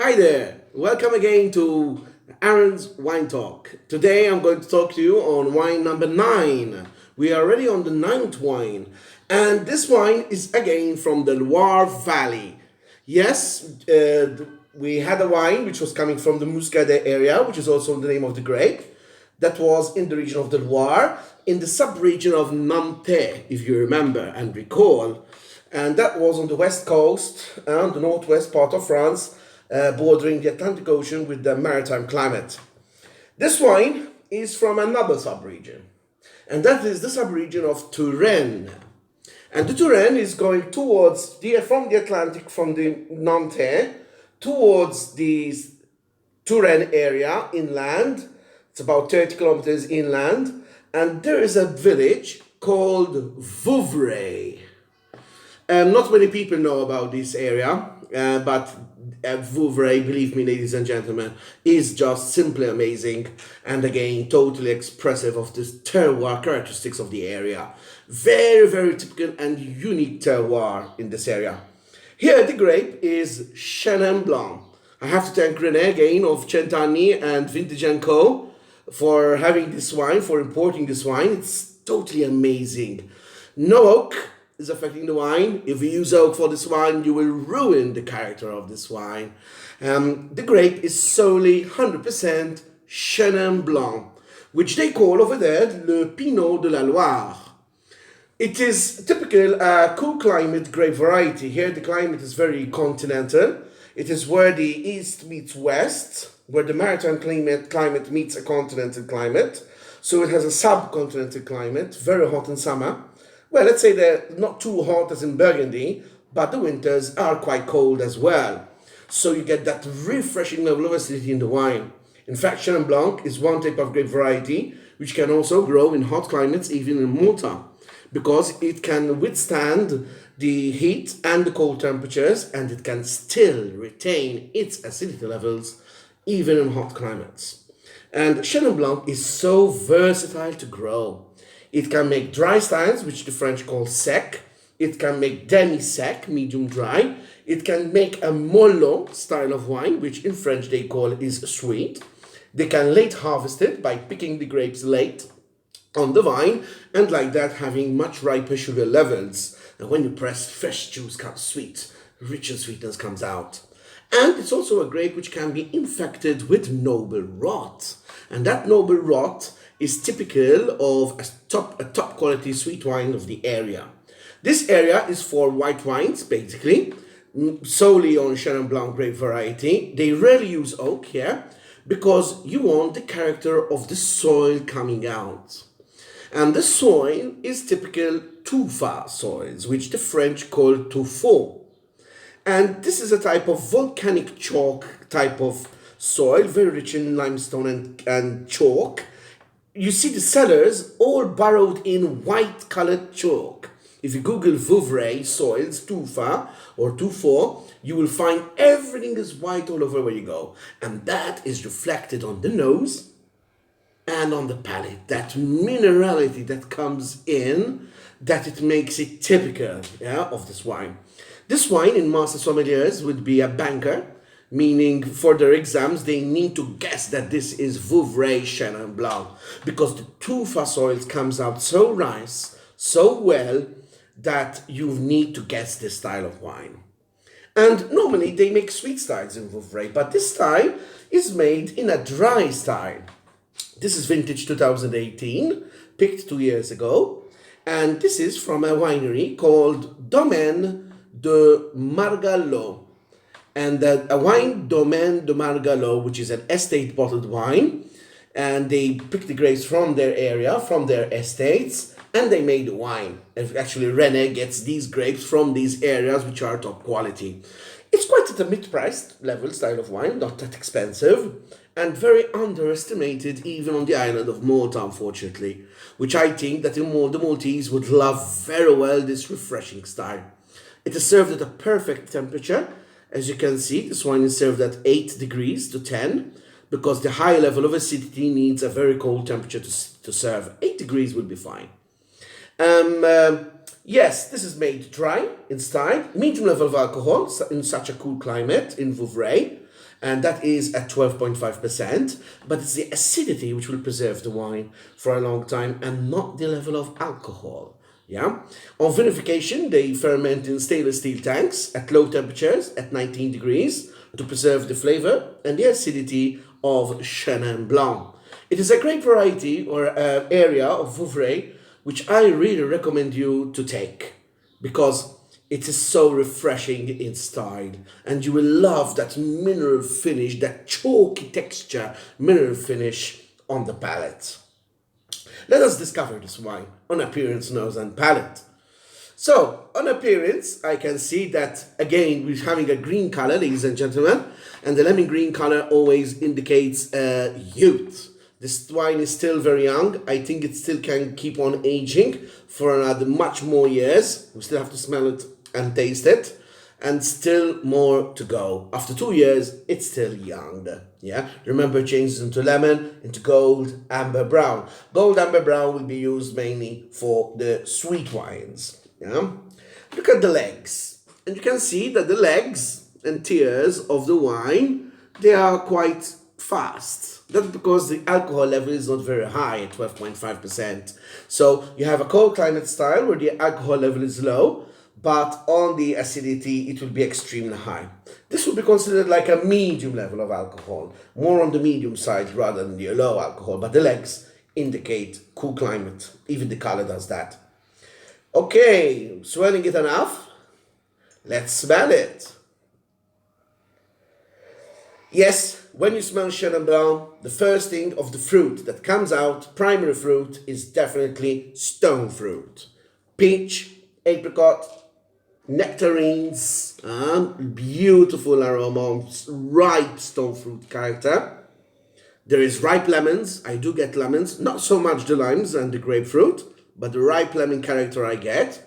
Hi there, welcome again to Aaron's Wine Talk. Today I'm going to talk to you on wine number 9. We are already on the ninth wine, and this wine is again from the Loire Valley. Yes, we had a wine which was coming from the Muscadet area, which is also the name of the grape, that was in the region of the Loire, in the sub-region of Nantes, if you remember and recall. And that was on the west coast, the northwest part of France, bordering the Atlantic Ocean with the maritime climate. This wine is from another sub-region, and that is the sub-region of Touraine. And the Touraine is going towards from the Atlantic, from the Nantes, towards the Touraine area inland. It's about 30 kilometers inland, and there is a village called Vouvray. Not many people know about this area, but Vouvray, believe me, ladies and gentlemen, is just simply amazing and again totally expressive of the terroir characteristics of the area. Very, very typical and unique terroir in this area. Here, the grape is Chenin blanc. I have to thank René again of Centanni and Vintage & Co. for having this wine, for importing this wine. It's totally amazing. No oak is affecting the wine. If you use oak for this wine, you will ruin the character of this wine. The grape is solely 100% Chenin Blanc, which they call over there Le Pinot de la Loire. It is typical cool climate grape variety. Here the climate is very continental. It is where the east meets west, where the maritime climate meets a continental climate. So it has a subcontinental climate, very hot in summer. Well, let's say they're not too hot as in Burgundy, but the winters are quite cold as well. So you get that refreshing level of acidity in the wine. In fact, Chenin Blanc is one type of grape variety which can also grow in hot climates, even in Malta, because it can withstand the heat and the cold temperatures, and it can still retain its acidity levels even in hot climates. And Chenin Blanc is so versatile to grow. It can make dry styles, which the French call sec. It can make demi-sec, medium dry. It can make a mollo style of wine, which in French they call is sweet. They can late harvest it by picking the grapes late on the vine, and like that having much riper sugar levels. And when you press, fresh juice comes sweet, richer sweetness comes out. And it's also a grape which can be infected with noble rot. And that noble rot is typical of a top quality sweet wine of the area. This area is for white wines, basically, solely on Chenin Blanc grape variety. They rarely use oak here because you want the character of the soil coming out. And the soil is typical tufa soils, which the French call tuffeau. And this is a type of volcanic chalk type of soil, very rich in limestone and chalk. You see the cellars all burrowed in white colored chalk. If you Google Vouvray soils, tufa or tuffeau, you will find everything is white all over where you go. And that is reflected on the nose and on the palate. That minerality that comes in, that it makes it typical of this wine. This wine in master sommeliers would be a banker, meaning for their exams they need to guess that this is Vouvray Chenin Blanc, because the tufa soils comes out so nice, so well, that you need to guess this style of wine. And normally they make sweet styles in Vouvray, but this style is made in a dry style. This is vintage 2018, picked 2 years ago, and this is from a winery called Domaine de Margalleau. And a wine, Domaine de Margalleau, which is an estate bottled wine, and they pick the grapes from their area, from their estates, and they made the wine. And actually, René gets these grapes from these areas, which are top quality. It's quite at a mid-priced level style of wine, not that expensive, and very underestimated even on the island of Malta, unfortunately, which I think that the Maltese would love very well this refreshing style. It is served at a perfect temperature. As you can see, this wine is served at 8 degrees to 10, because the high level of acidity needs a very cold temperature to serve. 8 degrees will be fine. Yes, this is made dry in style, medium level of alcohol in such a cool climate in Vouvray, and that is at 12.5%, but it's the acidity which will preserve the wine for a long time and not the level of alcohol. Yeah. On vinification, they ferment in stainless steel tanks at low temperatures at 19 degrees to preserve the flavor and the acidity of chenin blanc. It is a great variety or area of Vouvray which I really recommend you to take because it is so refreshing in style and you will love that mineral finish, that chalky texture, mineral finish on the palate. Let us discover this wine on appearance, nose, and palate. So, on appearance, I can see that again we're having a green color, ladies and gentlemen, and the lemon green color always indicates youth. This wine is still very young. I think it still can keep on aging for another much more years. We still have to smell it and taste it, and still more to go. After 2 years, it's still young. Yeah, remember, changes into lemon, into gold, amber, brown. Gold, amber, brown will be used mainly for the sweet wines. Yeah, look at the legs, and you can see that the legs and tears of the wine, they are quite fast. That's because the alcohol level is not very high at 12.5%. So you have a cold climate style where the alcohol level is low, but on the acidity it will be extremely high. This would be considered like a medium level of alcohol, more on the medium side rather than the low alcohol, but the legs indicate cool climate. Even the color does that. Okay, swelling it enough? Let's smell it. Yes, when you smell Chenin Blanc, the first thing of the fruit that comes out, primary fruit, is definitely stone fruit. Peach, apricot, nectarines, beautiful aroma, ripe stone fruit character. There is ripe lemons. I do get lemons, not so much the limes and the grapefruit, but the ripe lemon character I get.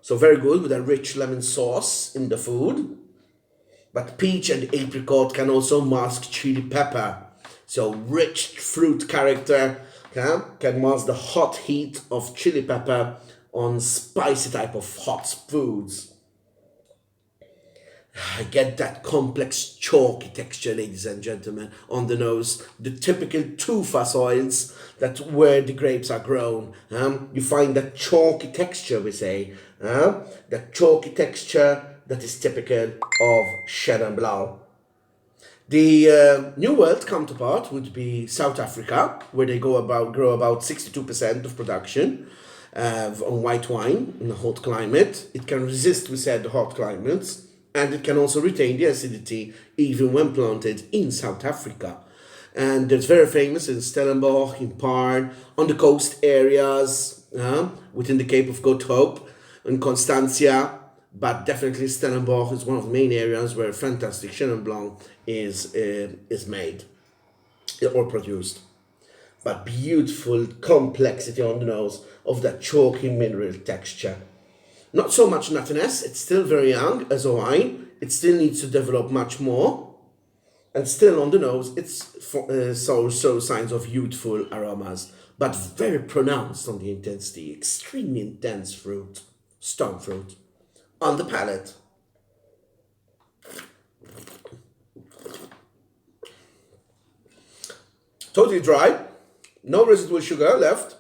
So very good with a rich lemon sauce in the food. But peach and apricot can also mask chili pepper. So rich fruit character can mask the hot heat of chili pepper on spicy type of hot foods. I get that complex chalky texture, ladies and gentlemen, on the nose. The typical tufa soils that where the grapes are grown. You find that chalky texture, we say. That chalky texture that is typical of Chenin Blanc. The New World counterpart would be South Africa, where they grow about 62% of production on white wine in a hot climate. It can resist, we said, the hot climates, and it can also retain the acidity even when planted in South Africa. And it's very famous in Stellenbosch, in Parn, on the coast areas, within the Cape of Good Hope, in Constantia. But definitely Stellenbosch is one of the main areas where fantastic Chenin Blanc is made or produced. But beautiful complexity on the nose of that chalky mineral texture. Not so much nuttiness, it's still very young as a wine. It still needs to develop much more. And still on the nose, it's so signs of youthful aromas, but very pronounced on the intensity. Extremely intense fruit, stone fruit. On the palate. Totally dry, no residual sugar left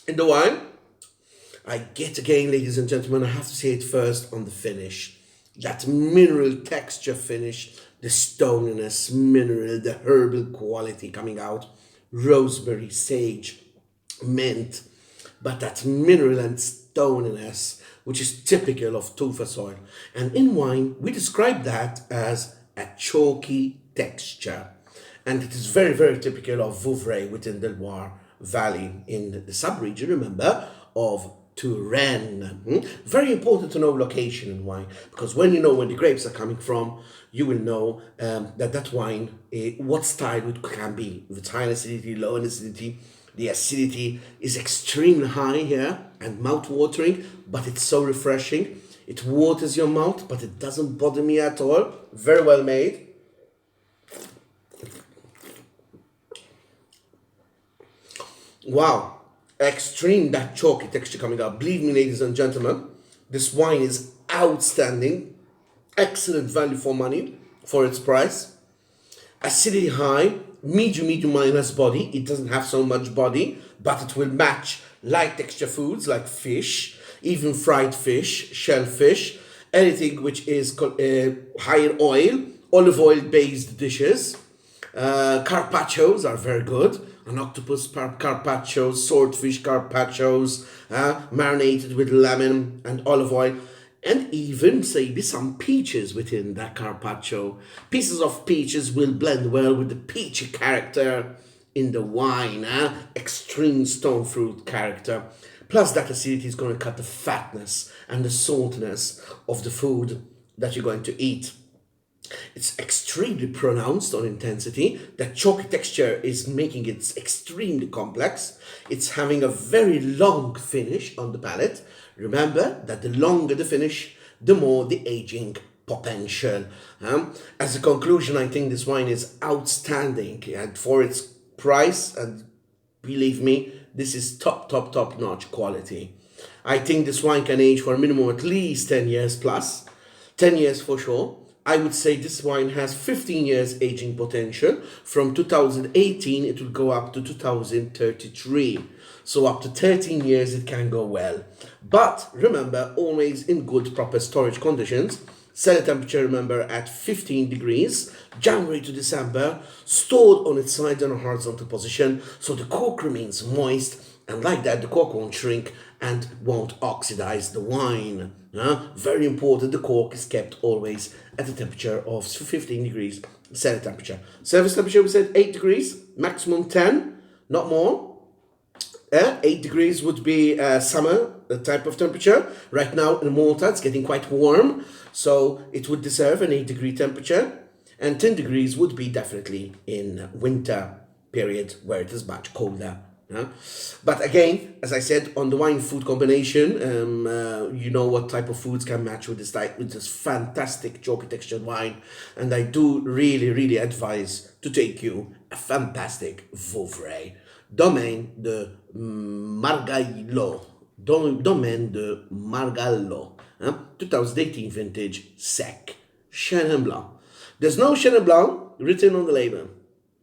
in the wine. I get again, ladies and gentlemen, I have to say it first on the finish. That mineral texture finish, the stoniness, mineral, the herbal quality coming out, rosemary, sage, mint, but that mineral and stoniness, which is typical of tufa soil. And in wine, we describe that as a chalky texture. And it is very, very typical of Vouvray within the Loire Valley in the sub-region, remember, of Touraine. Very important to know location in wine, because when you know where the grapes are coming from, you will know that wine, what style it can be. If it's high in acidity, low in acidity, the acidity is extremely high here and mouth-watering, but it's so refreshing. It waters your mouth, but it doesn't bother me at all. Very well made. Wow, extreme that chalky texture coming out. Believe me, ladies and gentlemen, this wine is outstanding. Excellent value for money for its price. Acidity high, medium minus body. It doesn't have so much body, but it will match light texture foods like fish, even fried fish, shellfish, anything which is higher oil, olive oil based dishes. Carpaccios are very good. An octopus carpaccio, swordfish carpaccios, marinated with lemon and olive oil, and even maybe some peaches within that carpaccio. Pieces of peaches will blend well with the peachy character in the wine, extreme stone fruit character. Plus, that acidity is going to cut the fatness and the saltiness of the food that you're going to eat. It's extremely pronounced on intensity. The chalky texture is making it extremely complex. It's having a very long finish on the palate. Remember that the longer the finish, the more the aging potential. As a conclusion, I think this wine is outstanding, and for its price, and believe me, this is top notch quality. I think this wine can age for a minimum at least 10 years plus. 10 years for sure. I would say this wine has 15 years aging potential. From 2018, it will go up to 2033. So up to 13 years, it can go well. But remember, always in good, proper storage conditions. Cellar temperature, remember, at 15 degrees, January to December, stored on its side in a horizontal position, so the cork remains moist, and like that, the cork won't shrink and won't oxidize the wine. Very important, the cork is kept always at a temperature of 15 degrees cellar temperature. Service temperature, we said 8 degrees, maximum 10, not more. 8 degrees would be summer type of temperature. Right now in Malta, it's getting quite warm, so it would deserve an 8-degree temperature. And 10 degrees would be definitely in winter period where it is much colder. But again, as I said, on the wine food combination, you know what type of foods can match with this fantastic chalky textured wine, and I do really advise to take you a fantastic Vouvray, Domaine de Margalleau, Domaine de Margalleau, 2018 vintage sec chenin blanc. There's no chenin blanc written on the label.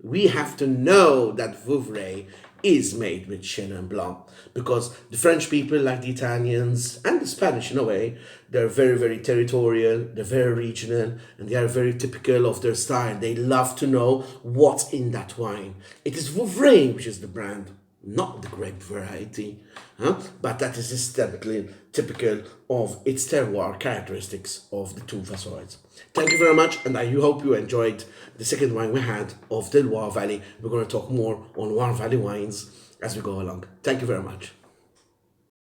We have to know that Vouvray is made with chenin blanc, because the French people, like the Italians and the Spanish in a way, they're very territorial, they're very regional, and they are very typical of their style. They love to know what's in that wine. It is Vouvray which is the brand, not the grape variety, but that is aesthetically typical of its terroir characteristics of the two Vassoids. Thank you very much, and I hope you enjoyed the second wine we had of the Loire Valley. We're going to talk more on Loire Valley wines as we go along. Thank you very much.